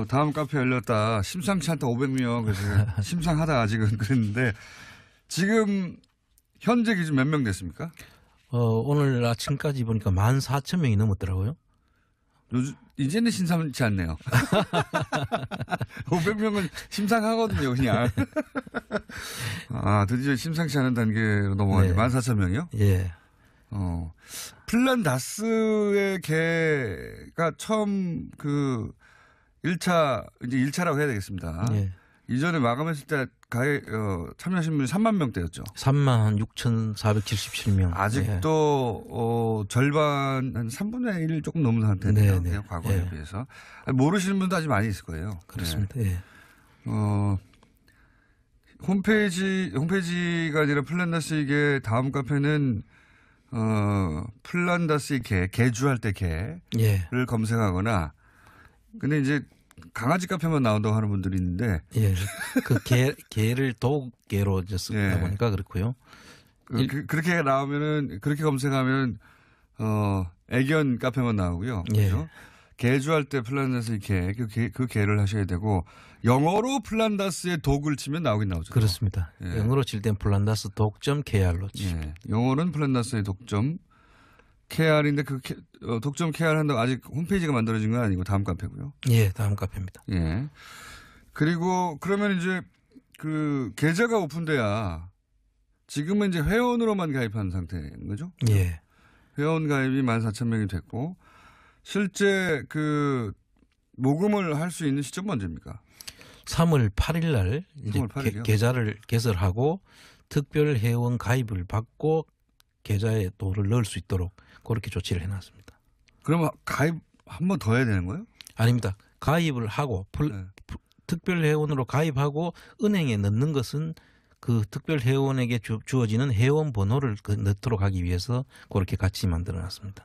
다음 카페 열렸다. 심상치 않다 500명. 그래서 심상하다 아직은 그랬는데 지금 현재 기준 몇 명 됐습니까? 오늘 아침까지 보니까 14,000명이 넘었더라고요. 요즘 이제는 심상치 않네요. 500명은 심상하거든요, 그냥. 드디어 심상치 않은 단계로 넘어가죠. 네. 14,000명이요? 예. 플란다스의 개가 처음 1차라고 해야 되겠습니다. 예. 이전에 마감했을 때 참여하신 분이 3만 명대였죠. 36,477명. 아직도 절반 한 3분의 1 조금 넘는 상태네요. 과거에 비해서. 모르시는 분도 아직 많이 있을 거예요. 그렇습니다. 네. 홈페이지가 아니라 플란다스의 다음 카페는 플란다스의 개주할 때 개를 검색하거나 근데 이제 강아지 카페만 나온다고 하는 분들이 있는데. 예. 개를 도개로 쓰다 보니까 그렇고요. 그렇게 나오면은, 그렇게 검색하면, 애견 카페만 나오고요. 그죠? 개주할 때 플란다스의 그 개를 하셔야 되고, 영어로 플란다스의 독을 치면 나오긴 나오죠. 그렇습니다. 영어로 칠 땐 플란다스 독점 KR로 치죠. 영어는 플란다스의 독점 KR인데 독점 KR 한다고 아직 홈페이지가 만들어진 건 아니고 다음 카페고요. 예, 다음 카페입니다. 예. 그리고 그러면 이제 계좌가 오픈돼야 지금은 이제 회원으로만 가입한 상태인 거죠? 예. 회원 가입이 14,000명이 됐고 실제 모금을 할 수 있는 시점은 언제입니까? 3월 8일 날 이제 3월 8일이요? 계좌를 개설하고 특별 회원 가입을 받고 계좌에 돈을 넣을 수 있도록 그렇게 조치를 해놨습니다. 그러면 가입 한 번 더 해야 되는 거예요? 아닙니다. 가입을 하고 특별 회원으로 가입하고 은행에 넣는 것은 그 특별 회원에게 주어지는 회원 번호를 넣도록 하기 위해서 그렇게 같이 만들어놨습니다.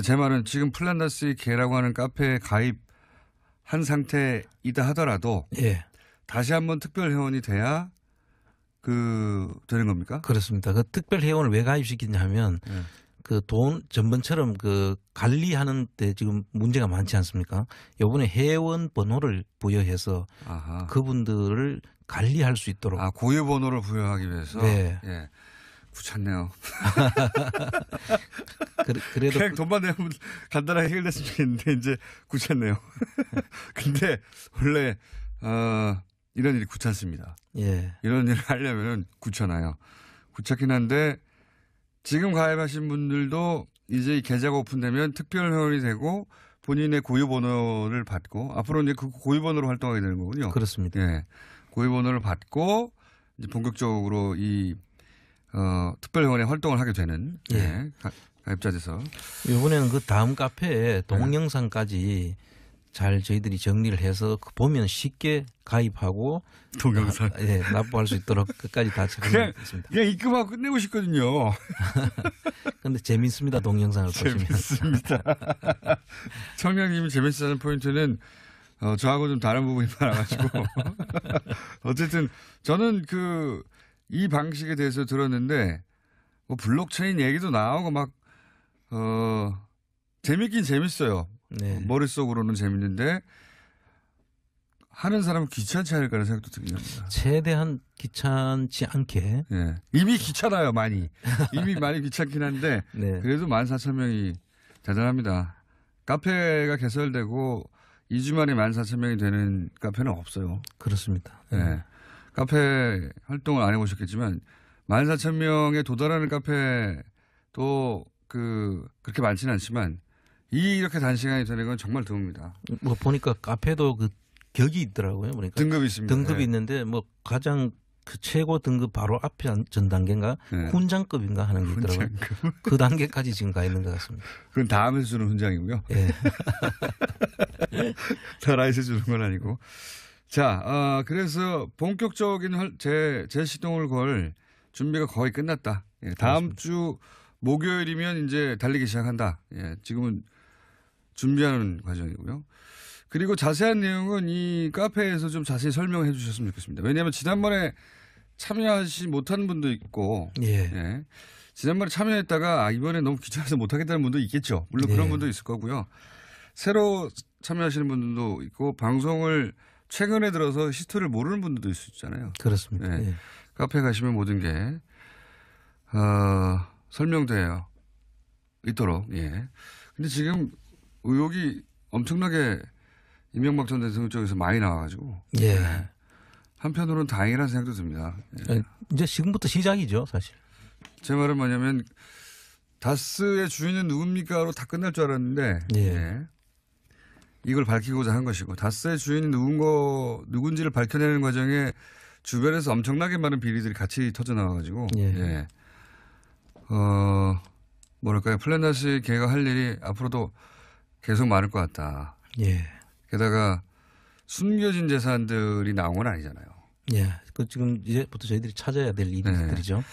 제 말은 지금 플란다스의 개라고 하는 카페에 가입한 상태이다 하더라도 다시 한번 특별 회원이 돼야 되는 겁니까? 그렇습니다. 그 특별 회원을 왜 가입시키냐 하면 전번처럼 관리하는 때 지금 문제가 많지 않습니까? 이번에 회원 번호를 부여해서 그분들을 관리할 수 있도록. 고유 번호를 부여하기 위해서? 네. 예. 귀찮네요. 그래도. 그냥 돈만 내면 간단하게 해결됐으면 좋겠는데 이제 귀찮네요. 근데 원래, 이런 일이 귀찮습니다. 예. 이런 일을 하려면은 귀찮아요. 귀찮긴 한데 지금 가입하신 분들도 이제 이 계좌가 오픈되면 특별 회원이 되고 본인의 고유 번호를 받고 앞으로 이제 그 고유 번호로 활동하게 되는 거군요. 그렇습니다. 예. 고유 번호를 받고 이제 본격적으로 특별 회원의 활동을 하게 되는 가입자 돼서 이번에는 그 다음 카페에 동영상까지 잘 저희들이 정리를 해서 보면 쉽게 가입하고 동영상 납부할 수 있도록 끝까지 다 착용했습니다. 그냥 입금하고 끝내고 싶거든요. 그런데 재밌습니다. 동영상을 보시면. 재밌습니다. 청량님이 재밌다는 포인트는 저하고 좀 다른 부분이 많아가지고 어쨌든 저는 이 방식에 대해서 들었는데 블록체인 얘기도 나오고 재밌긴 재밌어요. 네. 머릿속으로는 재밌는데 하는 사람은 귀찮지 않을까라는 생각도 들긴 합니다. 최대한 귀찮지 않게. 네. 이미 귀찮아요, 많이. 이미 많이 귀찮긴 한데 그래도 14,000명이 대단합니다. 카페가 개설되고 2주 만에 14,000명이 되는 카페는 없어요. 그렇습니다. 네. 카페 활동을 안 해보셨겠지만 14,000명에 도달하는 카페도 그렇게 많지는 않지만 이렇게 단시간이 되는 건 정말 드뭅니다. 보니까 카페도 격이 있더라고요. 그러니까 등급이 있습니다. 등급이 있는데 가장 최고 등급 바로 앞에 전 단계인가 훈장급인가 하는 게 있더라고요. 그 단계까지 지금 가 있는 것 같습니다. 그건 다음에서 주는 훈장이고요. 예. 나라에서 주는 건 아니고. 자, 그래서 본격적인 재시동을 걸 준비가 거의 끝났다. 다음 그렇습니다. 주 목요일이면 이제 달리기 시작한다. 지금은 준비하는 과정이고요. 그리고 자세한 내용은 이 카페에서 좀 자세히 설명해 주셨으면 좋겠습니다. 왜냐하면 지난번에 참여하지 못한 분도 있고, 지난번에 참여했다가 이번에 너무 귀찮아서 못하겠다는 분도 있겠죠. 물론 그런 분도 있을 거고요. 새로 참여하시는 분들도 있고 방송을 최근에 들어서 히스토리를 모르는 분들도 있을 수 있잖아요. 그렇습니다. 네. 예. 카페에 가시면 모든 게 설명되어 있도록. 예. 근데 지금 의혹이 엄청나게 이명박 전 대통령 쪽에서 많이 나와가지고. 예. 네. 한편으로는 다행이라는 생각도 듭니다. 예. 이제 지금부터 시작이죠, 사실. 제 말은 뭐냐면 다스의 주인은 누굽니까로 다 끝날 줄 알았는데 예. 예. 이걸 밝히고자 한 것이고 다스의 주인이 누군지를 밝혀내는 과정에 주변에서 엄청나게 많은 비리들이 같이 터져 나와가지고 예. 예. 뭐랄까요 플랜다시 걔가 할 일이 앞으로도 계속 많을 것 같다. 예. 게다가 숨겨진 재산들이 나온 건 아니잖아요. 예. 그 지금 이제부터 저희들이 찾아야 될 일들이죠.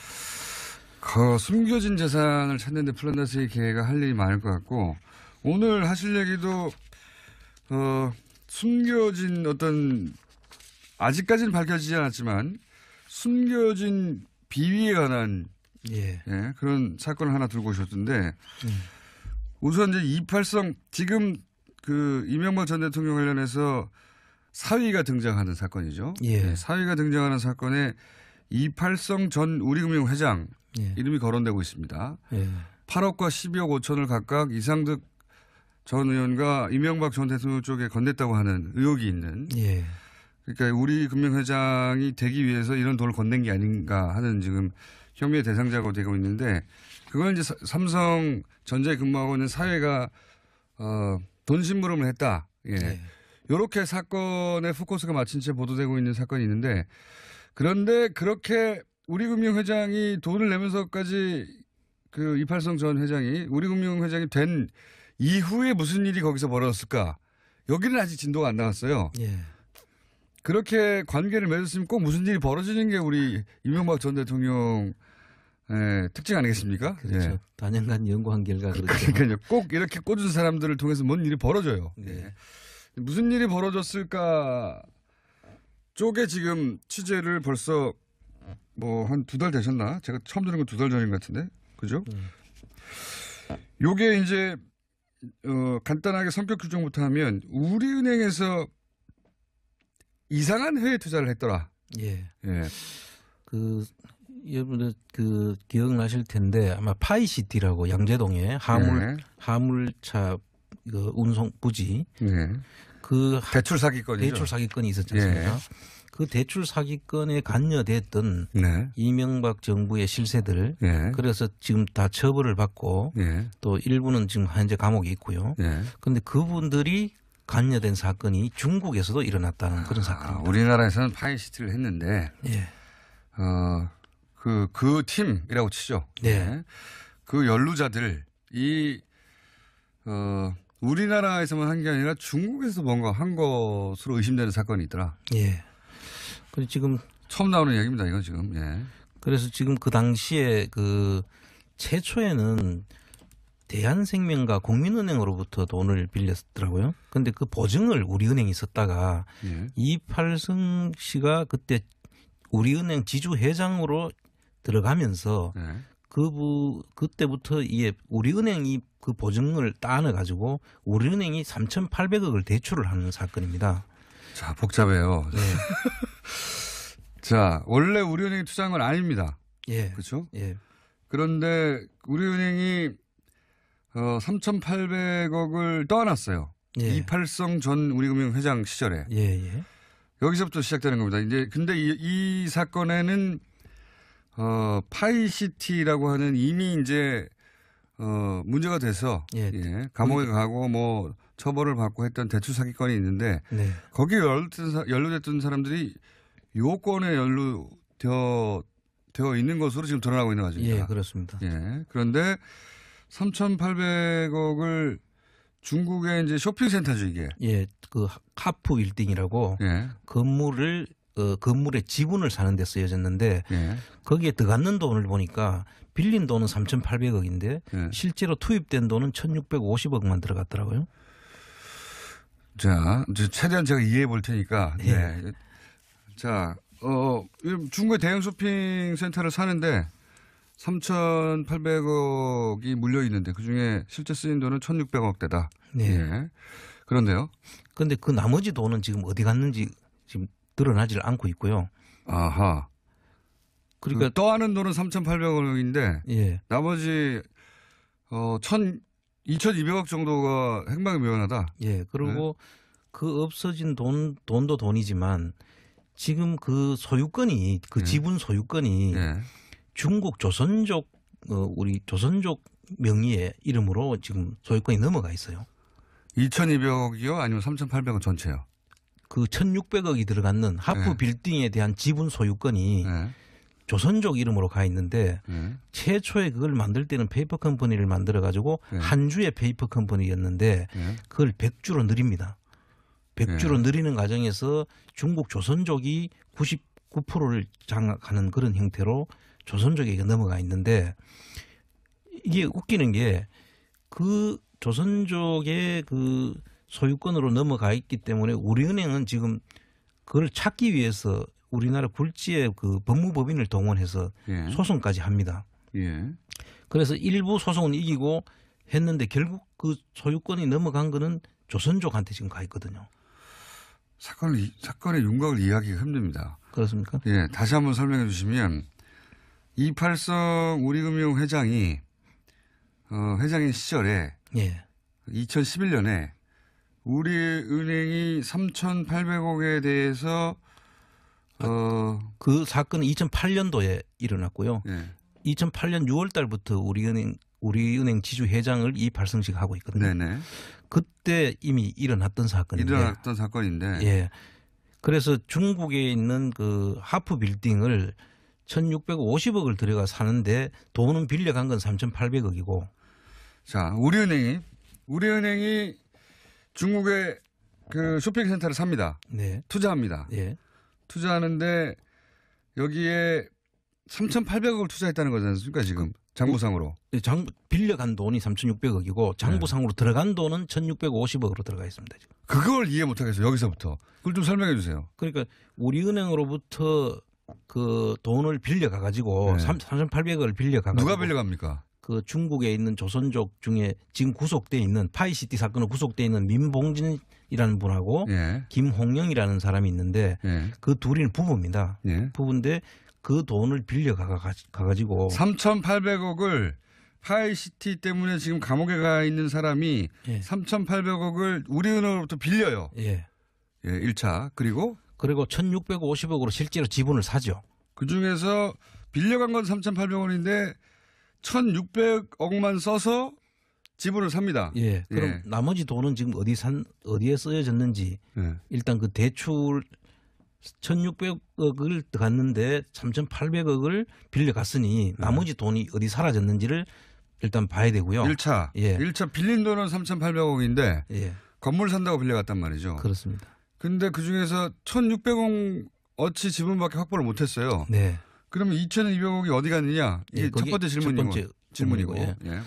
그 숨겨진 재산을 찾는데 플란다스의 계획가 할 일이 많을 것 같고 오늘 하실 얘기도 숨겨진 어떤 아직까지는 밝혀지지 않았지만 숨겨진 비위에 관한 예. 예, 그런 사건을 하나 들고 오셨던데 우선 이제 282 지금 그 이명박 전 대통령 관련해서 사위가 등장하는 사건이죠. 예. 네, 사위가 등장하는 사건에 282 전 우리금융 회장 예. 이름이 거론되고 있습니다. 예. 8억과 12억 5천을 각각 이상득 전 의원과 이명박 전 대통령 쪽에 건넸다고 하는 의혹이 있는. 예. 그러니까 우리 금융회장이 되기 위해서 이런 돈을 건넨 게 아닌가 하는 지금 혐의의 대상자가 되고 있는데 그걸 이제 삼성전자에 근무하고 있는 사회가 돈 심부름을 했다. 예. 예. 이렇게 사건의 포커스가 맞춘 채 보도되고 있는 사건이 있는데 그런데 그렇게 우리금융회장이 돈을 내면서까지 그 이팔성 전 회장이 우리금융회장이 된 이후에 무슨 일이 거기서 벌어졌을까? 여기는 아직 진도가 안 나왔어요. 예. 그렇게 관계를 맺었으면 꼭 무슨 일이 벌어지는 게 우리 이명박 전 대통령의 특징 아니겠습니까? 그렇죠. 예. 단연간 연구한 결과 그렇죠. 그러니까요. 꼭 이렇게 꽂은 사람들을 통해서 뭔 일이 벌어져요. 네. 무슨 일이 벌어졌을까 쪽에 지금 취재를 벌써 뭐 한 2달 되셨나? 제가 처음 들은 건 2달 전인 것 같은데. 그죠? 요게 이제 간단하게 성격 규정부터 하면 우리은행에서 이상한 해외 투자를 했더라. 예. 예. 그 여러분들 그 기억나실 텐데 아마 파이시티라고 양재동에 화물차 그 운송 부지 그 대출 사기건이죠. 대출 사기건이 있었지 않습니까? 그 대출 사기건에 관여됐던 이명박 정부의 실세들 그래서 지금 다 처벌을 받고 또 일부는 지금 현재 감옥에 있고요. 그런데 그분들이 관여된 사건이 중국에서도 일어났다는 그런 사건입니다. 우리나라에서는 파이시티를 했는데 그 팀이라고 치죠. 네. 그 연루자들 우리나라에서만 한 게 아니라 중국에서 뭔가 한 것으로 의심되는 사건이 있더라. 예. 그리고 지금 처음 나오는 얘기입니다. 이건 지금. 예. 그래서 지금 그 당시에 그 최초에는 대한생명과 국민은행으로부터 돈을 빌렸더라고요. 그런데 그 보증을 우리은행이 썼다가 이팔성 씨가 그때 우리은행 지주회장으로 들어가면서 그때부터 이게 우리은행이 그 보증을 따내 가지고 우리은행이 3,800억을 대출을 하는 사건입니다. 자, 복잡해요. 네. 자, 원래 우리은행이 투자한 건 아닙니다. 예. 그렇죠? 예. 그런데 우리은행이 3,800억을 떠안았어요. 예. 이팔성 전 우리금융 회장 시절에. 예. 여기서부터 시작되는 겁니다. 이제 근데 이 사건에는 파이시티라고 하는 이미 이제 문제가 돼서 감옥에 가고 뭐 처벌을 받고 했던 대출 사기건이 있는데 거기에 연루됐던 사람들이 요건에 연루되어 있는 것으로 지금 드러나고 있는 과정입니다. 예, 그렇습니다. 예. 그런데 3,800억을 중국의 이제 쇼핑센터죠, 이게. 예, 그 카프 빌딩이라고 건물의 지분을 사는 데 쓰여졌는데 거기에 들어갔는 돈을 보니까 빌린 돈은 3,800억인데 실제로 투입된 돈은 1,650억만 들어갔더라고요. 자, 최대한 제가 이해해 볼 테니까. 자, 중국의 대형 쇼핑센터를 사는데 3,800억이 물려 있는데 그중에 실제 쓰인 돈은 1,600억대다. 예. 그런데요? 그런데 그 나머지 돈은 지금 어디 갔는지 지금 드러나질 않고 있고요. 아하. 그러니까 그 떠하는 돈은 3,800억인데 예. 나머지 2,200억 정도가 행방이 묘연하다. 예. 그리고 네. 그 없어진 돈도 돈이지만 지금 그 소유권이 그 지분 소유권이 중국 조선족 우리 조선족 명의의 이름으로 지금 소유권이 넘어가 있어요. 2,200억이요? 아니면 3,800억 전체요? 그 1,600억이 들어가는 하프 빌딩에 대한 지분 소유권이 조선족 이름으로 가 있는데 최초에 그걸 만들 때는 페이퍼 컴퍼니를 만들어 가지고 한주의 페이퍼 컴퍼니였는데 그걸 100주로 늘립니다. 100주로 늘리는 과정에서 중국 조선족이 99%를 장악하는 그런 형태로 조선족에게 넘어가 있는데 이게 웃기는 게 그 조선족의 그 소유권으로 넘어가 있기 때문에 우리은행은 지금 그걸 찾기 위해서 우리나라 굴지의 그 법무법인을 동원해서 소송까지 합니다. 그래서 일부 소송은 이기고 했는데 결국 그 소유권이 넘어간 거는 조선족한테 지금 가 있거든요. 사건의 윤곽을 이해하기가 힘듭니다. 그렇습니까? 예, 다시 한번 설명해 주시면 이팔성 우리금융 회장이 회장인 시절에 2011년에 우리은행이 3,800억에 대해서 그 사건은 2008년도에 일어났고요. 2008년 6월 달부터 우리은행 지주 회장을 이팔성씨가 하고 있거든요. 네네. 그때 이미 일어났던 사건인데. 예. 그래서 중국에 있는 그 하프 빌딩을 1,650억을 들여가 사는데 돈은 빌려간 건 3,800억이고. 자, 우리은행이 중국의 그 쇼핑센터를 삽니다. 네. 투자합니다. 예. 투자하는데 여기에 3,800억을 투자했다는 거지 않습니까 지금 장부상으로. 빌려간 돈이 3,600억이고 장부상으로 들어간 돈은 1,650억으로 들어가 있습니다. 지금. 그걸 이해 못하겠어요. 여기서부터. 그걸 좀 설명해 주세요. 그러니까 우리은행으로부터 그 돈을 빌려가 가지고 3,800억을 빌려가 가지고 누가 빌려갑니까? 그 중국에 있는 조선족 중에 지금 구속돼 있는 파이시티 사건으로 구속돼 있는 민봉진이라는 분하고 김홍영이라는 사람이 있는데 그 둘이 부부입니다. 부부인데 그 돈을 빌려가 가지고 3,800억을 파이시티 때문에 지금 감옥에 가 있는 사람이 3,800억을 우리은행으로부터 빌려요. 1차. 그리고 1,650억으로 실제로 지분을 사죠. 그중에서 빌려간 건 3,800원인데 1,600억만 써서 지분을 삽니다. 그럼 나머지 돈은 지금 어디에 쓰여졌는지 일단 그 대출 1,600억을 갔는데 3,800억을 빌려갔으니 나머지 돈이 어디 사라졌는지를 일단 봐야 되고요. 1차. 1차 빌린 돈은 3,800억인데 건물 산다고 빌려갔단 말이죠. 그렇습니다. 근데 그중에서 1,600억 어치 지분밖에 확보를 못했어요. 그러면 2,200억이 어디 갔느냐? 이게 첫 번째 질문이고.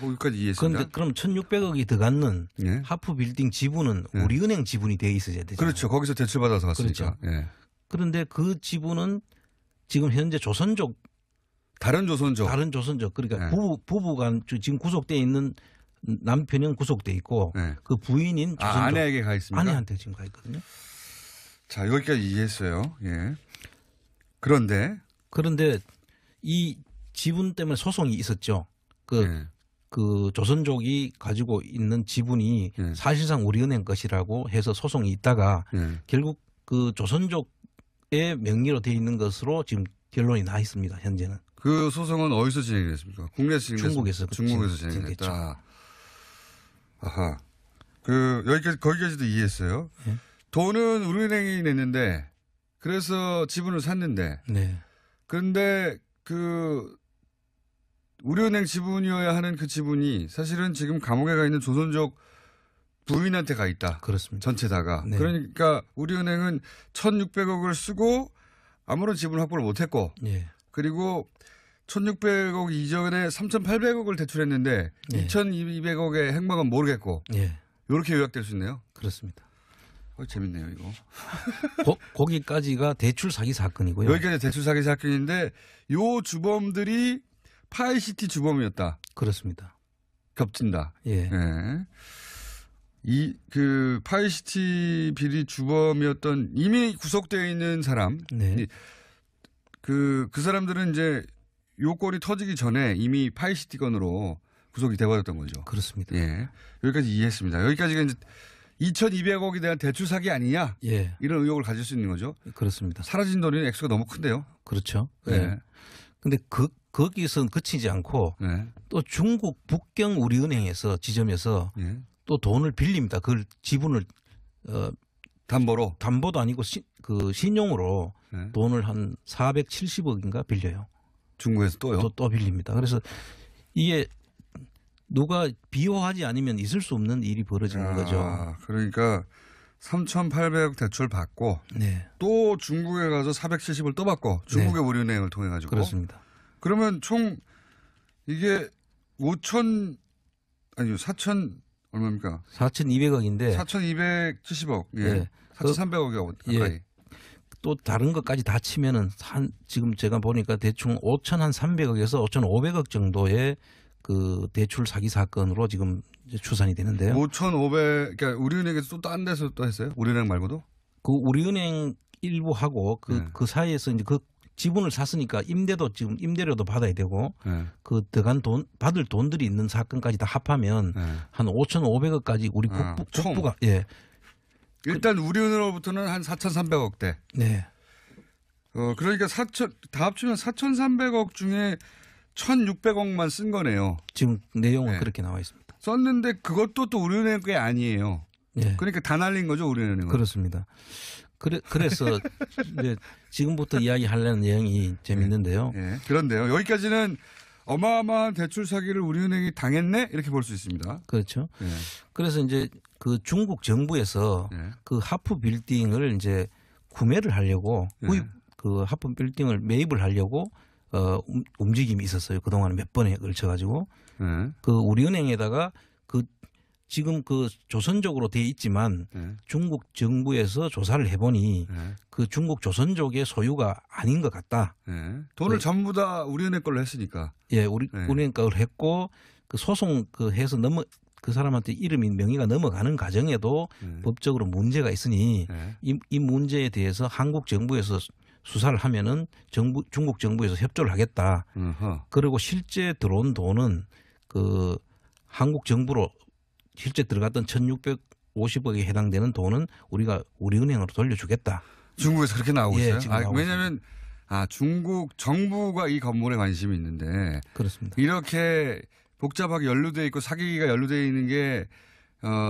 거기까지 이해했습니다. 그런데 그럼 1,600억이 들어갔는 하프 빌딩 지분은 우리은행 지분이 돼 있어야 되죠. 그렇죠. 거기서 대출받아서 갔으니까. 그렇죠. 그런데 그 지분은 지금 현재 다른 조선족. 그러니까 부부가 지금 구속돼 있는 남편은 구속돼 있고 그 부인인 조선족. 아내에게 가 있습니다. 아내한테 지금 가 있거든요. 자, 여기까지 이해했어요. 그런데 이 지분 때문에 소송이 있었죠. 그 조선족이 가지고 있는 지분이 사실상 우리은행 것이라고 해서 소송이 있다가 결국 그 조선족의 명의로 돼 있는 것으로 지금 결론이 나 있습니다. 현재는. 그 소송은 어디서 진행이 됐습니까? 국내에서 진행됐습니까? 중국에서 진행됐다. 아하. 거기까지도 이해했어요. 돈은 우리은행이 냈는데 그래서 지분을 샀는데. 그런데 우리은행 지분이어야 하는 그 지분이 사실은 지금 감옥에 가 있는 조선족 부인한테 가 있다. 그렇습니다. 전체 다가. 그러니까 우리은행은 1,600억을 쓰고 아무런 지분 확보를 못했고 그리고 1,600억 이전에 3,800억을 대출했는데 2,200억의 행방은 모르겠고 이렇게 요약될 수 있네요. 그렇습니다. 재밌네요, 이거. 거기까지가 대출 사기 사건이고요. 여기까지 대출 사기 사건인데 요 주범들이 파이시티 주범이었다. 그렇습니다. 겹친다. 그 파이시티 비리 주범이었던 이미 구속되어 있는 사람. 네. 그 사람들은 이제 요건이 터지기 전에 이미 파이시티 건으로 구속이 돼버렸던 거죠. 그렇습니다. 예. 여기까지 이해했습니다. 여기까지가 이제 2,200억에 대한 대출 사기 아니냐. 예. 이런 의혹을 가질 수 있는 거죠. 그렇습니다. 사라진 돈이 액수가 너무 큰데요. 그렇죠. 네. 예. 근데 거기서는 그치지 않고 네. 또 중국 북경 우리은행에서 지점에서 네. 또 돈을 빌립니다. 그 지분을 담보도 아니고 신용으로 네. 돈을 한 470억인가 빌려요. 중국에서 또요? 또 빌립니다. 그래서 이게 누가 비호하지 않으면 있을 수 없는 일이 벌어지는 거죠. 그러니까 3,800억 대출 받고 네. 또 중국에 가서 470을 또 받고 중국의 네. 우리은행을 통해 가지고. 그렇습니다. 그러면 총 이게 4,000 얼마입니까? 4,200억인데 4,270억. 예. 네. 4,300억이 가까이. 예. 또 다른 것까지 다 치면은 지금 제가 보니까 대충 5,300억에서 5,500억 정도의 그 대출 사기 사건으로 지금 이제 추산이 되는데요. 5,500, 그러니까 우리은행에서 또 딴 데서 또 했어요? 우리은행 말고도? 그 우리은행 일부하고 그 사이에서 이제 그 지분을 샀으니까 임대료도 받아야 되고 네. 그 들어간 받을 돈들이 있는 사건까지 다 합하면 네. 한 5,500억까지 우리 국부가 예. 일단 우리은행으로부터는 한 4,300억대. 네. 그러니까 다 합치면 4,300억 중에 1,600억만 쓴 거네요. 지금 내용은 네. 그렇게 나와 있습니다. 썼는데 그것도 또 우리은행 게 아니에요. 네. 그러니까 다 날린 거죠, 우리은행은. 그렇습니다. 그래서 이제 지금부터 이야기하려는 내용이 재밌는데요. 네. 그런데요. 여기까지는 어마어마한 대출 사기를 우리은행이 당했네 이렇게 볼 수 있습니다. 그렇죠. 네. 그래서 이제 그 중국 정부에서 네. 그 하프 빌딩을 이제 구매를 하려고 그 하프 빌딩을 매입을 하려고 움직임이 있었어요. 그동안 몇 번에 걸쳐 가지고 그 우리은행에다가 지금 그 조선족으로 돼 있지만 중국 정부에서 조사를 해보니 그 중국 조선족의 소유가 아닌 것 같다. 돈을 전부 다 우리은행 걸로 했으니까. 예, 우리은행 걸로 했고 그 소송 해서 그 사람한테 이름이 명의가 넘어가는 과정에도 법적으로 문제가 있으니 이 문제에 대해서 한국 정부에서 수사를 하면은 중국 정부에서 협조를 하겠다. 그리고 실제 들어온 돈은 그 한국 정부로 실제 들어갔던 1,650억에 해당되는 돈은 우리가 우리은행으로 돌려주겠다. 중국에서 그렇게 나오고 예, 있어요? 왜냐하면 중국 정부가 이 건물에 관심이 있는데 그렇습니다. 이렇게 복잡하게 연루되어 있고 사기가 연루되어 있는 게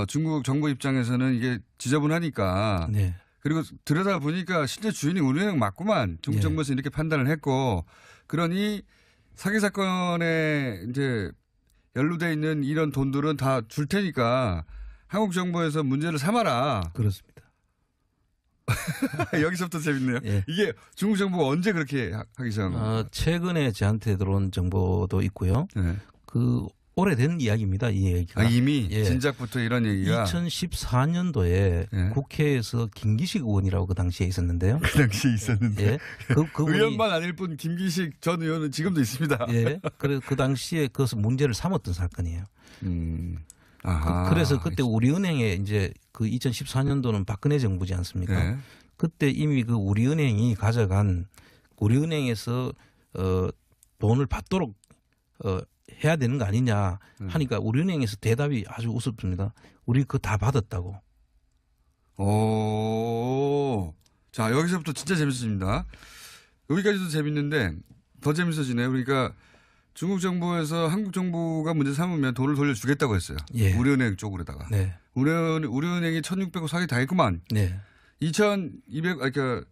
중국 정부 입장에서는 이게 지저분하니까 네. 그리고 들여다 보니까 실제 주인이 우리은행 맞구만. 중국 정부에서 이렇게 판단을 했고 그러니 사기 사건에 이제 연루돼 있는 이런 돈들은 다 줄 테니까 한국 정부에서 문제를 삼아라. 그렇습니다. 여기서부터 재밌네요. 예. 이게 중국 정부가 언제 그렇게 하기 시작한 겁니까? 최근에 저한테 들어온 정보도 있고요. 네. 그 오래된 이야기입니다. 이 얘기가. 이미 진작부터 이런 얘기가. 2014년도에 국회에서 김기식 의원이라고 그 당시에 있었는데요. 그 당시에 있었는데. 예. 의원만 아닐 뿐 김기식 전 의원은 지금도 있습니다. 예. 그 당시에 그것을 문제를 삼았던 사건이에요. 그래서 그때 우리은행에 이제 그 2014년도는 박근혜 정부지 않습니까? 네. 그때 이미 그 우리은행이 가져간 우리은행에서 돈을 받도록 해야 되는 거 아니냐 하니까 우리은행에서 대답이 아주 우습습니다. 우리 그거 다 받았다고. 자, 여기서부터 진짜 재밌어집니다. 여기까지도 재밌는데 더 재밌어지네요. 그러니까 중국 정부에서 한국 정부가 문제 삼으면 돈을 돌려주겠다고 했어요. 예. 우리은행 쪽으로다가. 네. 우리은행이 1,600억 사기 다 했구만. 네. 2,200, 그러니까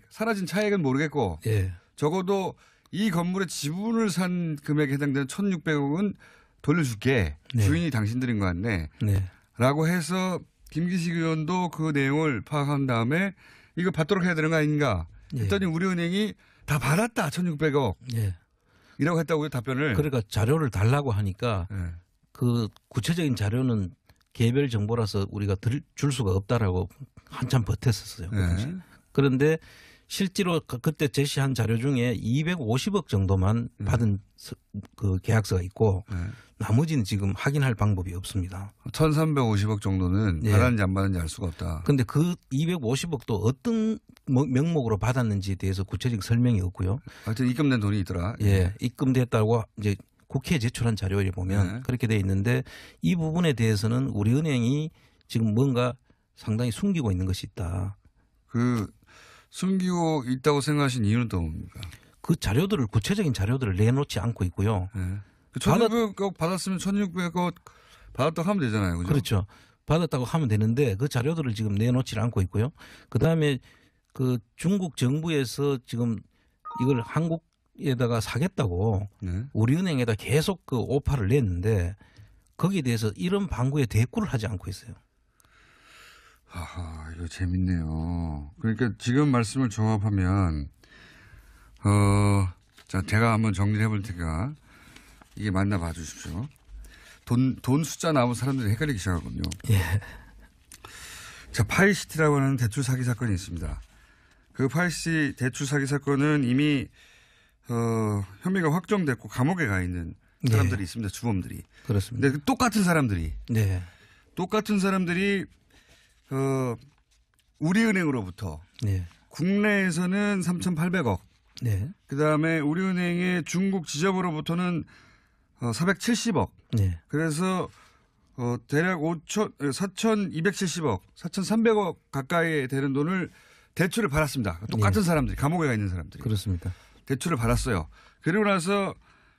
사라진 차액은 모르겠고. 예. 적어도 이 건물의 지분을 산 금액에 해당되는 1,600억은 돌려줄게. 네. 주인이 당신들인 것 같네. 네. 라고 해서 김기식 의원도 그 내용을 파악한 다음에 이거 받도록 해야 되는 거 아닌가 했더니 우리은행이 다 받았다. 1,600억. 예. 이라고 했다고요, 답변을. 그러니까 자료를 달라고 하니까 그 구체적인 자료는 개별 정보라서 우리가 줄 수가 없다라고 한참 버텼었어요. 그 당시. 그런데 실제로 그때 제시한 자료 중에 250억 정도만 받은 그 계약서가 있고 나머지는 지금 확인할 방법이 없습니다. 1,350억 정도는 받았는지 안 받았는지 알 수가 없다. 그런데 그 250억도 어떤 명목으로 받았는지에 대해서 구체적 설명이 없고요. 하여튼 입금된 돈이 있더라. 예, 입금됐다고 이제 국회에 제출한 자료에 보면 그렇게 돼 있는데 이 부분에 대해서는 우리은행이 지금 뭔가 상당히 숨기고 있는 것이 있다. 그 숨기고 있다고 생각하신 이유는 또 뭡니까? 그 자료들을 구체적인 자료들을 내놓지 않고 있고요. 그 1,600억 받았으면 1,600억 받았다고 하면 되잖아요. 그죠? 그렇죠. 받았다고 하면 되는데 그 자료들을 지금 내놓지 않고 있고요. 그다음에 그 중국 정부에서 지금 이걸 한국에다가 사겠다고 우리은행에다 계속 그 오파를 냈는데 거기에 대해서 이런 방구에 대꾸를 하지 않고 있어요. 아하, 이거 재밌네요. 그러니까 지금 말씀을 종합하면, 자, 제가 한번 정리해 볼 테니까 이게 맞나 봐 주십시오. 돈 숫자 나오면 사람들이 헷갈리기 시작하거든요. 예. 자, 파이시티라고 하는 대출 사기 사건이 있습니다. 그 파이시티 대출 사기 사건은 이미, 혐의가 확정됐고 감옥에 가 있는 사람들이 있습니다. 주범들이. 그렇습니다. 근데 똑같은 사람들이. 네. 똑같은 사람들이 우리은행으로부터 국내에서는 3,800억, 그다음에 우리은행의 중국 지점으로부터는 470억. 그래서 대략 4,270억, 4,300억 가까이 되는 돈을 대출을 받았습니다. 똑같은 사람들이, 감옥에 가 있는 사람들이. 그렇습니다. 대출을 받았어요. 그리고 나서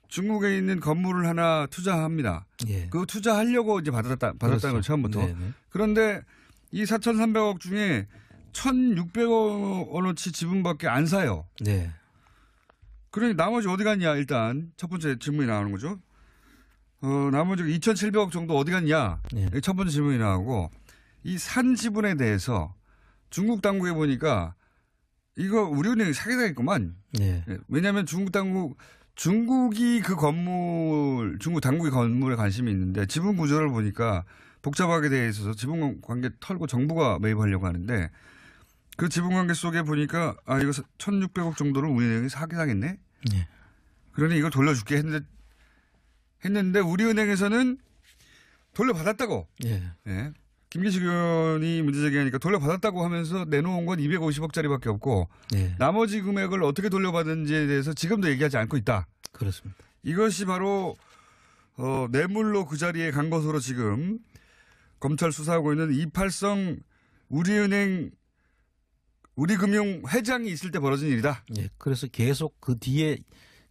중국에 있는 건물을 하나 투자합니다. 그 투자하려고 이제 받았다는 걸 처음부터. 그런데 이 4,300억 중에 1,600억 원어치 지분밖에 안 사요. 그러니 나머지 어디 갔냐, 일단. 첫 번째 질문이 나오는 거죠. 나머지 2,700억 정도 어디 갔냐. 첫 번째 질문이 나오고, 이 산 지분에 대해서 중국 당국에 보니까 이거 우리은행이 사기당했구만. 왜냐하면 중국이 그 건물, 중국 당국이 건물에 관심이 있는데 지분 구조를 보니까 복잡하게 돼 있어서 지분 관계 털고 정부가 매입하려고 하는데 그 지분 관계 속에 보니까 이거 1,600억 정도를 우리은행이 사기당했네. 그러니 이걸 돌려줄게 했는데 우리은행에서는 돌려받았다고. 김기식 의원이 문제제기하니까 돌려받았다고 하면서 내놓은 건 250억짜리밖에 없고 나머지 금액을 어떻게 돌려받은지에 대해서 지금도 얘기하지 않고 있다. 그렇습니다. 이것이 바로 뇌물로 그 자리에 간 것으로 지금 검찰 수사하고 있는 이팔성 우리은행 우리금융 회장이 있을 때 벌어진 일이다. 그래서 계속 그 뒤에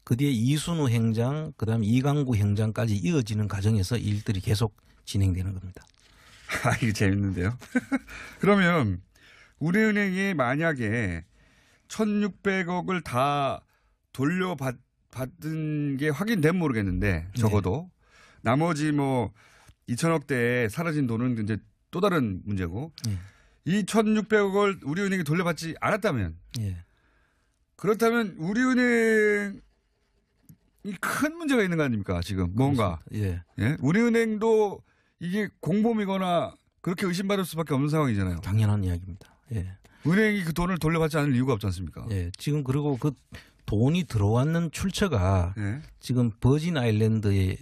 이순우 행장, 그다음에 이강구 행장까지 이어지는 과정에서 일들이 계속 진행되는 겁니다. 이거 재밌는데요. 그러면 우리은행이 만약에 1,600억을 다 돌려받은 게 확인되면 모르겠는데 적어도 나머지 뭐 2,000억대에 사라진 돈은 이제 또 다른 문제고 이 1,600억을 우리은행이 돌려받지 않았다면 그렇다면 우리은행이 큰 문제가 있는 거 아닙니까 지금 뭔가. 우리은행도 이게 공범이거나 그렇게 의심받을 수밖에 없는 상황이잖아요. 당연한 이야기입니다. 은행이 그 돈을 돌려받지 않을 이유가 없지 않습니까? 지금 그리고 그 돈이 들어왔는 출처가 지금 버진 아일랜드에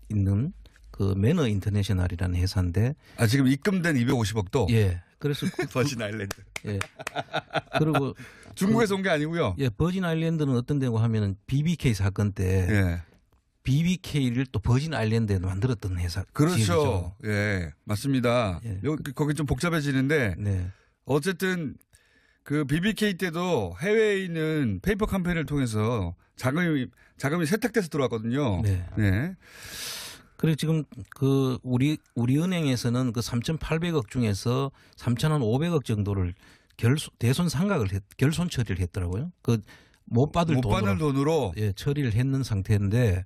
있는 그 매너 인터내셔널이라는 회사인데. 지금 입금된 250억도? 그래서 버진 아일랜드. 그리고 중국에서 온 게 아니고요. 버진 아일랜드는 어떤 데고 하면은 BBK 사건 때 BBK를 또 버진 아일랜드에 만들었던 회사. 그렇죠. 맞습니다. 거기 좀 복잡해지는데 어쨌든 그 BBK 때도 해외에 있는 페이퍼 캠페인을 통해서 자금이 세탁돼서 들어왔거든요. 그리고 지금 그 우리 은행에서는 그 3,800억 중에서 3,500억 정도를 대손 상각을 결손 처리를 했더라고요. 그 못 받을 돈으로 처리를 했는 상태인데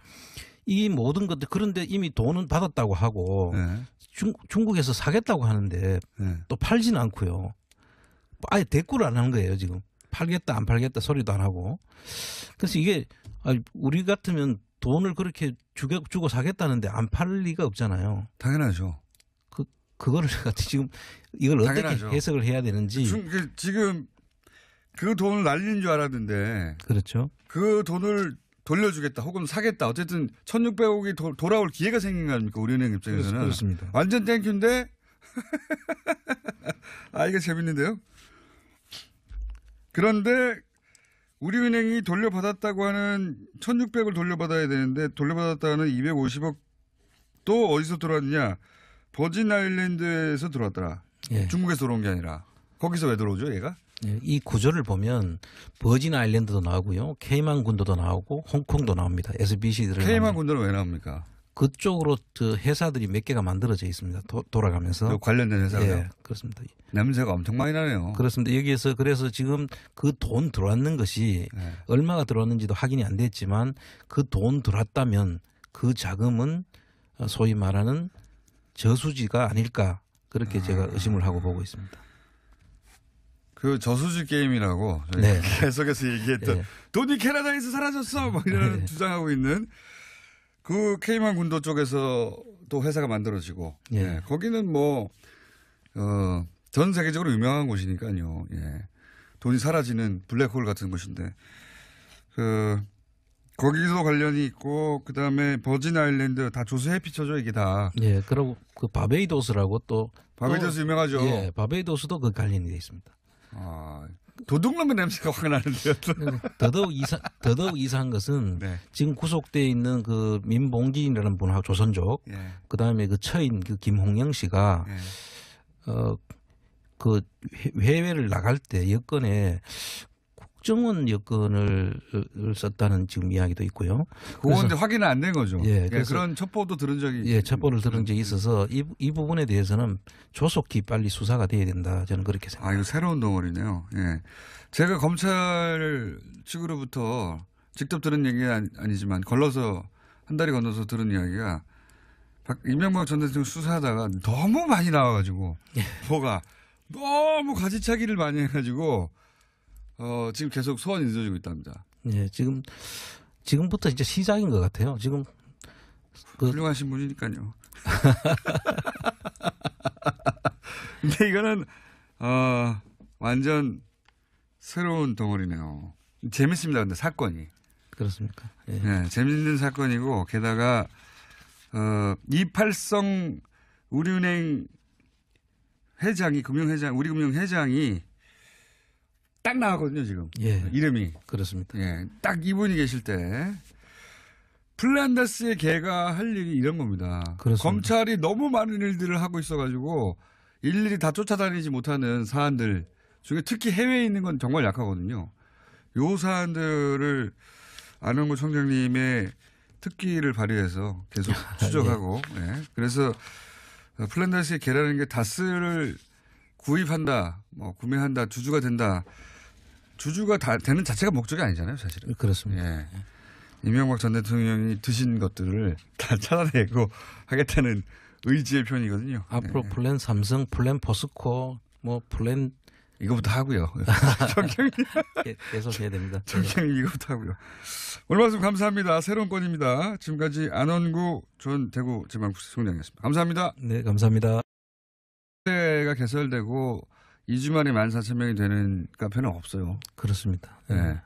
이 모든 것들 그런데 이미 돈은 받았다고 하고 중국에서 사겠다고 하는데 또 팔지는 않고요. 아예 대꾸를 안 하는 거예요 지금. 팔겠다 안 팔겠다 소리도 안 하고. 그래서 이게 우리 같으면 돈을 그렇게 주고 사겠다는데 안 팔 리가 없잖아요. 당연하죠. 그거를 지금 이걸 당연하죠. 어떻게 해석을 해야 되는지. 지금 그 돈을 날리는 줄 알았는데. 그렇죠. 그 돈을 돌려주겠다 혹은 사겠다. 어쨌든 1,600억이 돌아올 기회가 생긴 거 아닙니까? 우리은행 입장에서는. 그렇습니다. 완전 땡큐인데. 아, 이거 재밌는데요. 그런데 우리은행이 돌려받았다고 하는 1,600을 돌려받아야 되는데 돌려받았다는 250억 또 어디서 들어왔느냐. 버진 아일랜드에서 들어왔더라. 예. 중국에서 들어온 게 아니라. 거기서 왜 들어오죠 얘가? 예, 이 구조를 보면 버진 아일랜드도 나오고요. 케이만 군도도 나오고 홍콩도 나옵니다. SBC들은. 케이만 군도는 왜 나옵니까? 그쪽으로 회사들이 몇 개가 만들어져 있습니다. 돌아가면서. 관련된 회사가요? 예, 그렇습니다. 냄새가 엄청 많이 나네요. 그렇습니다. 여기에서 그래서 지금 그 돈 들어왔는 것이 네. 얼마가 들어왔는지도 확인이 안 됐지만 그 돈 들어왔다면 그 자금은 소위 말하는 저수지가 아닐까 그렇게 제가 의심을 하고 보고 있습니다. 그 저수지 게임이라고 네. 계속해서 얘기했던 네. 돈이 캐나다에서 사라졌어 막 이런 네. 주장하고 있는 그 케이만 군도 쪽에서 또 회사가 만들어지고 네. 네. 거기는 뭐 전 세계적으로 유명한 곳이니까요. 예. 돈이 사라지는 블랙홀 같은 곳인데 거기도 관련이 있고 그다음에 버진 아일랜드 다 조세 해피처죠 이게 다. 예. 그리고 그 바베이도스라고 또 바베이도스 유명하죠. 예. 바베이도스도 관련이 돼 있습니다. 아, 도둑놈의 냄새가 확 나는데요. 더더욱 이상한 것은 네. 지금 구속돼 있는 그 민봉진이라는 분하고 조선족, 네. 그 다음에 그 처인 그 김홍영 씨가 네. 그 해외를 나갈 때 여권에 국정원 여권을 썼다는 지금 이야기도 있고요. 그건 확인은 안 된 거죠. 예, 그래서 그런 첩보도 들은 적이 예, 첩보를 들은 적이 있어서 이 부분에 대해서는 조속히 빨리 수사가 돼야 된다. 저는 그렇게 생각합니다. 아, 이거 새로운 덩어리네요. 예, 제가 검찰 측으로부터 직접 들은 얘기가 아니지만 걸러서 한 달이 건너서 들은 이야기가 이명박 전 대통령 수사하다가 너무 많이 나와가지고 뭐가 너무 가지차기를 많이 해가지고. 지금 계속 소환이 늦어지고 있답니다. 네, 지금부터 이제 시작인 것 같아요. 지금. 훌륭하신 분이니까요. 근데 이거는, 완전 새로운 덩어리네요. 재밌습니다. 근데 사건이. 그렇습니까? 예. 네, 재밌는 사건이고, 게다가, 이팔성 우리은행 회장이, 우리금융회장이 딱 나왔거든요, 지금. 예. 이름이. 그렇습니다. 예. 딱 이분이 계실 때 플란다스의 개가 할 일이 이런 겁니다. 그렇습니다. 검찰이 너무 많은 일들을 하고 있어가지고 일일이 다 쫓아다니지 못하는 사안들 중에 특히 해외에 있는 건 정말 약하거든요. 요 사안들을 안홍구 청장님의 특기를 발휘해서 계속 추적하고 예. 예. 그래서 플란다스의 개라는 게 다스를 구입한다, 뭐 구매한다, 주주가 된다. 주주가 다 되는 자체가 목적이 아니잖아요, 사실은. 그렇습니다. 예. 이명박 전 대통령이 드신 것들을 다 찾아내고 하겠다는 의지의 표현이거든요. 앞으로 예. 플랜 삼성, 플랜 포스코, 뭐 플랜 이거부터 하고요. 정경님 계속 해야 됩니다. 정경님 이거부터 하고요. 오늘 말씀 감사합니다. 새로운 건입니다. 지금까지 안원구 전 대구지방구청장이었습니다. 감사합니다. 네, 감사합니다. 카페가 개설되고 2주 만에 14,000명이 되는 카페는 없어요. 그렇습니다. 네.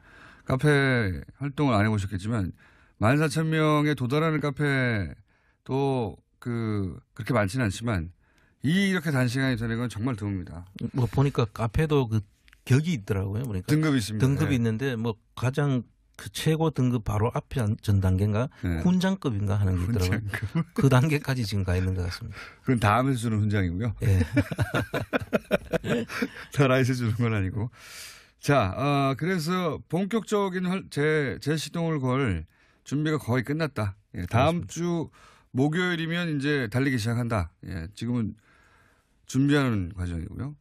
카페 활동을 안 해보셨겠지만 14,000명에 도달하는 카페도 그렇게 많지는 않지만 이렇게 단시간이 되는 건 정말 드뭅니다. 뭐 보니까 카페도 그 격이 있더라고요. 보니까 등급이 있습니다. 등급이 네. 있는데 뭐 가장 그 최고 등급 바로 앞에 전 단계인가 네. 훈장급인가 하는 게 있더라고요. 그 단계까지 지금 가 있는 것 같습니다. 그건 다음에서 주는 훈장이고요. 네. 나라에서 주는 건 아니고. 자, 그래서 본격적인 재시동을 걸 준비가 거의 끝났다. 예, 다음 주 목요일이면 이제 달리기 시작한다. 예, 지금은 준비하는 과정이고요.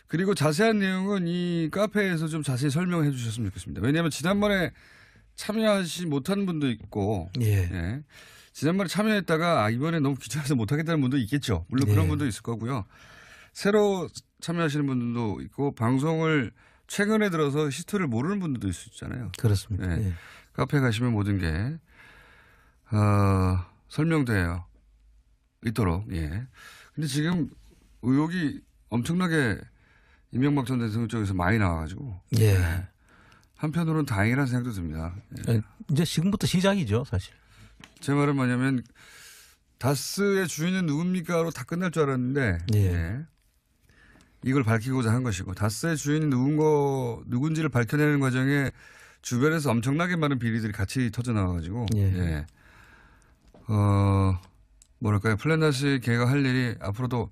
그리고 자세한 내용은 이 카페에서 좀 자세히 설명해 주셨으면 좋겠습니다. 왜냐하면 지난번에 참여하지 못한 분도 있고, 예. 예. 지난번에 참여했다가 이번에 너무 귀찮아서 못하겠다는 분도 있겠죠. 물론 그런 분도 있을 거고요. 새로 참여하시는 분들도 있고 방송을 최근에 들어서 히스토리를 모르는 분들도 있을 수 있잖아요. 그렇습니다. 예. 카페 가시면 모든 게 설명되어 있도록. 예. 근데 지금 의혹이 엄청나게 이명박 전 대통령 쪽에서 많이 나와가지고. 예. 네. 한편으로는 다행이라는 생각도 듭니다. 예. 이제 지금부터 시작이죠, 사실. 제 말은 뭐냐면 다스의 주인은 누굽니까로 다 끝날 줄 알았는데 예. 이걸 밝히고자 한 것이고 다스의 주인이 누군지를 밝혀내는 과정에 주변에서 엄청나게 많은 비리들이 같이 터져 나와가지고 예. 뭐랄까요 플랜다시 걔가 할 일이 앞으로도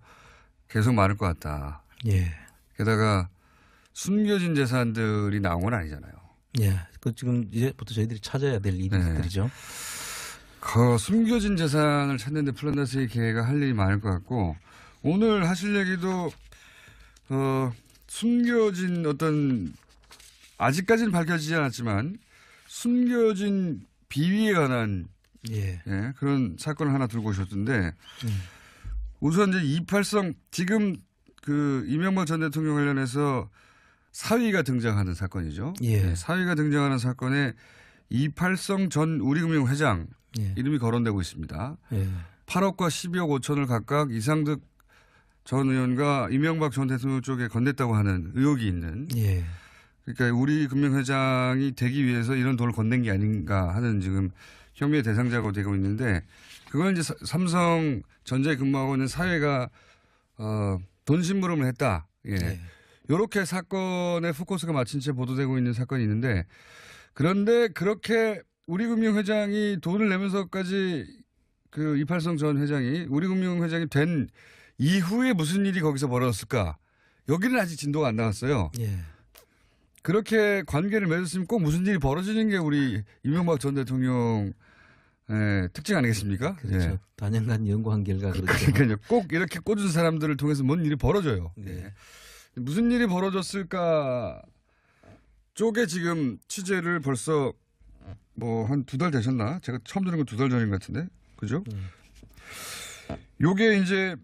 계속 많을 것 같다. 예. 게다가 숨겨진 재산들이 나온 건 아니잖아요. 예. 그 지금 이제부터 저희들이 찾아야 될 일들이죠. 그 숨겨진 재산을 찾는데 플란다스의 계획가 할 일이 많을 것 같고 오늘 하실 얘기도 숨겨진 어떤 아직까지는 밝혀지지 않았지만 숨겨진 비위에 관한 예, 그런 사건을 하나 들고 오셨던데 우선 이제 282 지금 그 이명박 전 대통령 관련해서 사위가 등장하는 사건이죠. 예. 사위가 등장하는 사건에 282 전 우리금융 회장 이름이 거론되고 있습니다. 8억과 12억 5천을 각각 이상득 전 의원과 이명박 전 대통령 쪽에 건넸다고 하는 의혹이 있는. 그러니까 우리금융회장이 되기 위해서 이런 돈을 건넨 게 아닌가 하는 지금 혐의의 대상자가 되고 있는데 그건 이제 삼성전자에 근무하고 있는 사회가 돈 심부름을 했다. 이렇게 사건의 포커스가 맞춘 채 보도되고 있는 사건이 있는데 그런데 그렇게 우리금융회장이 돈을 내면서까지 그 282 전 회장이 우리금융회장이 된 이후에 무슨 일이 거기서 벌어졌을까? 여기는 아직 진도가 안 나왔어요. 그렇게 관계를 맺었으면 꼭 무슨 일이 벌어지는 게 우리 이명박 전 대통령 특징 아니겠습니까? 그렇죠. 단연간 연구한 결과 그렇죠. 그러니까요. 꼭 이렇게 꽂은 사람들을 통해서 뭔 일이 벌어져요. 무슨 일이 벌어졌을까 쪽에 지금 취재를 벌써 뭐 한 2달 되셨나? 제가 처음 들은 건 2달 전인 것 같은데. 그죠? 요게 이제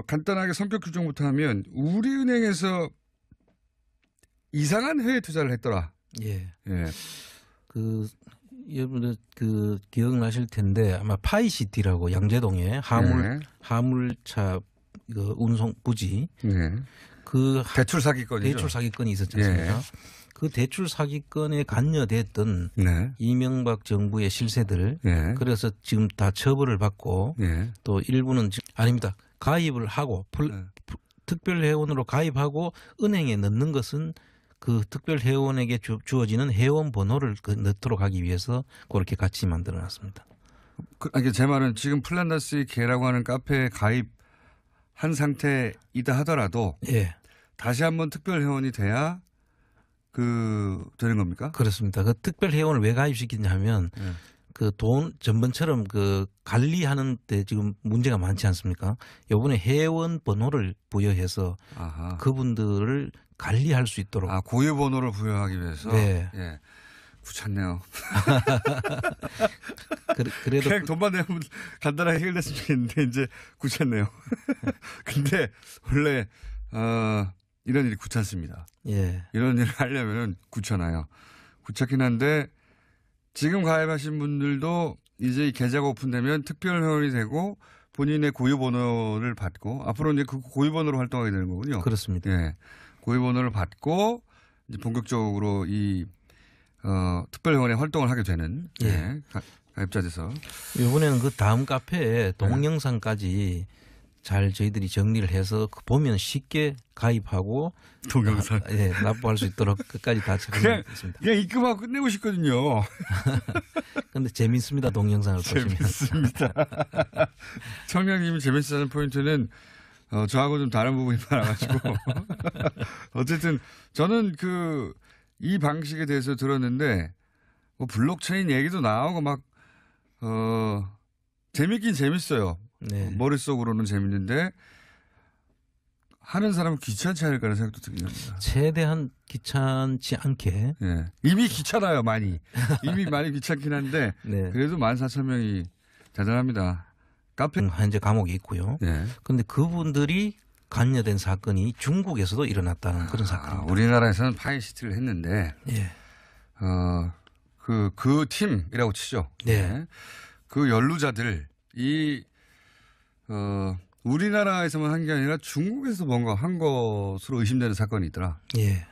간단하게 성격 규정부터 하면 우리은행에서 이상한 해외 투자를 했더라. 그 여러분들 그 기억나실 텐데 아마 파이시티라고 양재동에 화물차 그 운송 부지 그 대출 사기건이죠. 대출 사기건이 있었지 않습니까? 그 대출 사기건에 관여됐던 이명박 정부의 실세들 그래서 지금 다 처벌을 받고 또 일부는 아닙니다. 가입을 하고 특별회원으로 가입하고 은행에 넣는 것은 그 특별회원에게 주어지는 회원 번호를 넣도록 하기 위해서 그렇게 같이 만들어놨습니다. 제 말은 지금 플란다스의 개라고 하는 카페에 가입한 상태이다 하더라도 다시 한번 특별회원이 돼야 되는 겁니까? 그렇습니다. 그 특별회원을 왜 가입시키냐 하면 그 돈 전번처럼 그 관리하는 데 지금 문제가 많지 않습니까? 이번에 회원 번호를 부여해서 그분들을 관리할 수 있도록. 고유 번호를 부여하기 위해서. 귀찮네요. 그래도 그냥 돈만 내면 간단하게 해결됐으면 좋겠는데 이제 귀찮네요. 근데 원래 이런 일이 귀찮습니다. 이런 일을 하려면 귀찮아요. 귀찮긴 한데 지금 가입하신 분들도 이제 이 계좌가 오픈되면 특별회원이 되고 본인의 고유번호를 받고 앞으로 이제 그 고유번호로 활동하게 되는 거군요. 그렇습니다. 고유번호를 받고 이제 본격적으로 이 특별회원의 활동을 하게 되는 가입자 돼서 이번에는 그 다음 카페에 동영상까지 잘 저희들이 정리를 해서 보면 쉽게 가입하고 동영상 납부할 수 있도록 끝까지 다 적용했습니다. 그냥 입금하고 끝내고 싶거든요. 그런데 재밌습니다. 동영상을 보시면. 재밌습니다. 청량님이 재밌다는 포인트는 저하고 좀 다른 부분이 많아가지고 어쨌든 저는 이 방식에 대해서 들었는데 뭐 블록체인 얘기도 나오고 막 재밌긴 재밌어요. 머릿속으로는 재밌는데 하는 사람은 귀찮지 않을까라는 생각도 들긴 합니다. 최대한 귀찮지 않게. 이미 귀찮아요. 많이. 이미 많이 귀찮긴 한데 그래도 14,000명이 대단합니다. 카페 현재 감옥에 있고요. 그런데 그분들이 관여된 사건이 중국에서도 일어났다는 그런 사건입니다. 우리나라에서는 파이시티를 했는데 그 팀이라고 치죠. 그 연루자들 우리나라에서만 한 게 아니라 중국에서 뭔가 한 것으로 의심되는 사건이 있더라. 예.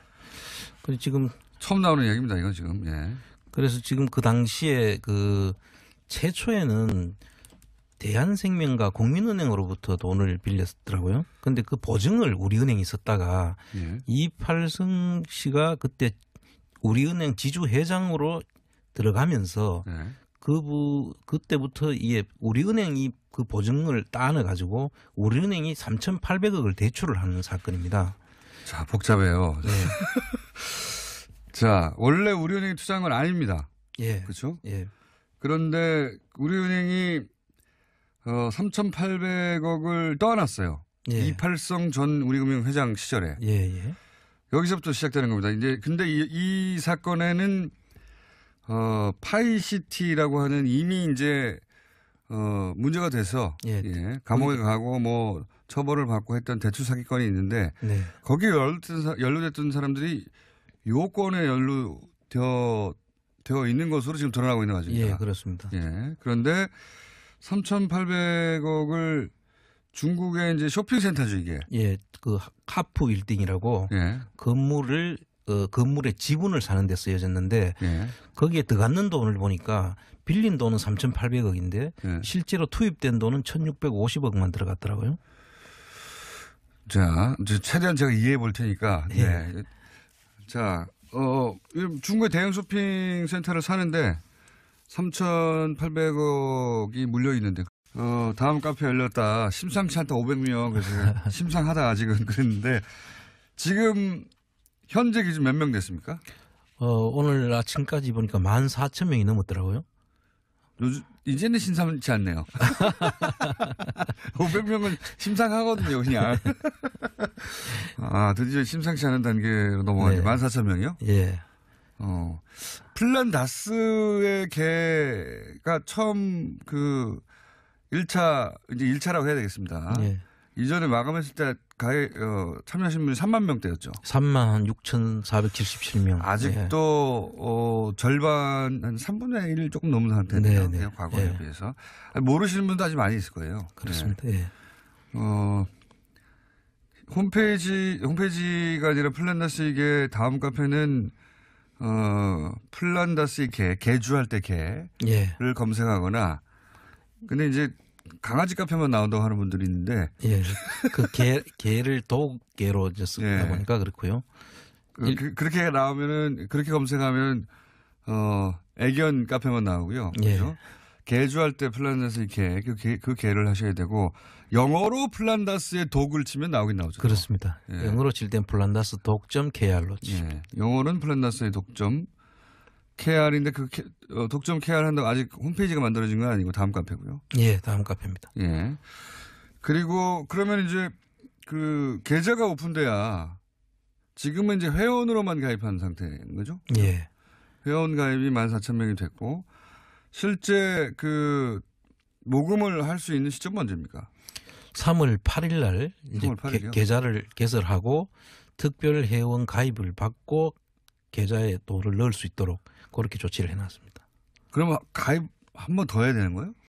그리고 지금 처음 나오는 얘기입니다. 이건 지금. 예. 그래서 지금 그 당시에 그 최초에는 대한생명과 국민은행으로부터 돈을 빌렸더라고요. 근데 그 보증을 우리은행이 썼다가 예. 이팔성 씨가 그때 우리은행 지주회장으로 들어가면서 예. 그때부터 이게 우리은행이 그 보증을 따내 가지고 우리은행이 3,800억을 대출을 하는 사건입니다. 자, 복잡해요. 네. 자, 원래 우리은행이 투자한 건 아닙니다. 예. 그렇죠? 예. 그런데 우리은행이 3,800억을 떠안았어요. 예. 이팔성 전 우리금융 회장 시절에. 예, 예. 여기서부터 시작되는 겁니다. 이제 근데 이 사건에는 파이시티라고 하는 이미 이제 문제가 돼서 예. 예, 감옥에 가고 뭐 처벌을 받고 했던 대출 사기건이 있는데 네. 거기에 연루됐던 사람들이 요건에 연루되어 있는 것으로 지금 드러나고 있는 과정입니다. 예, 그렇습니다. 예. 그런데 3,800억을 중국의 이제 쇼핑센터죠, 이게. 예, 그 카프 빌딩이라고 예. 건물의 지분을 사는 데 쓰여졌는데 예. 거기에 들어갔는 돈을 보니까 빌린 돈은 3,800억인데 예. 실제로 투입된 돈은 1,650억만 들어갔더라고요. 자, 이제 최대한 제가 이해해 볼 테니까. 예. 네. 자, 중국의 대형 쇼핑센터를 사는데 3,800억이 물려 있는데, 다음 카페 열렸다. 심상치 않다 500명. 그래서 심상하다 아직은 그랬는데 지금 현재 기준 몇 명 됐습니까? 오늘 아침까지 보니까 14,000명이 넘었더라고요. 요즘 이제는 심상치 않네요. 500명은 심상하거든요, 그냥. 아, 드디어 심상치 않은 단계로 넘어가네. 네. 14,000명이요? 예. 플란다스의 개가 처음 그 1차라고 해야 되겠습니다. 예. 이전에 마감했을 때 참여하신 분이 3만 명대였죠. 36,477명. 아직도 절반 한 3분의 1을 조금 넘은 상태인데요. 네, 네. 과거에 예. 비해서. 모르시는 분도 아직 많이 있을 거예요. 그렇습니다. 네. 예. 홈페이지가 아니라 플란다스 이게 다음 카페는 플란다스 개주할 때 개를 예. 검색하거나 근데 이제 강아지 카페만 나온다고 하는 분들이 있는데 예. 그 개를 도개로 쓰다 예. 보니까 그렇고요. 그렇게 나오면은 그렇게 검색하면 애견 카페만 나오고요. 예. 그렇죠? 개주할 때 플란다스의 그 개를 하셔야 되고 영어로 플란다스의 독을 치면 나오긴 나오죠. 그렇습니다. 예. 영어로 칠 땐 플란다스 독점 KR로 칩니다. 예. 영어는 플란다스의 독점 KR인데 그 독점 KR 한다고 아직 홈페이지가 만들어진 건 아니고 다음 카페고요. 예, 다음 카페입니다. 예. 그리고 그러면 이제 그 계좌가 오픈돼야 지금은 이제 회원으로만 가입한 상태인 거죠? 예. 회원 가입이 14,000명이 됐고 실제 그 모금을 할 수 있는 시점은 언제입니까? 3월 8일 날 이제 3월 8일이요? 계좌를 개설하고 특별 회원 가입을 받고 계좌에 돈을 넣을 수 있도록 그렇게 조치를 해놨습니다. 그러면 가입 한 번 더 해야 되는 거예요?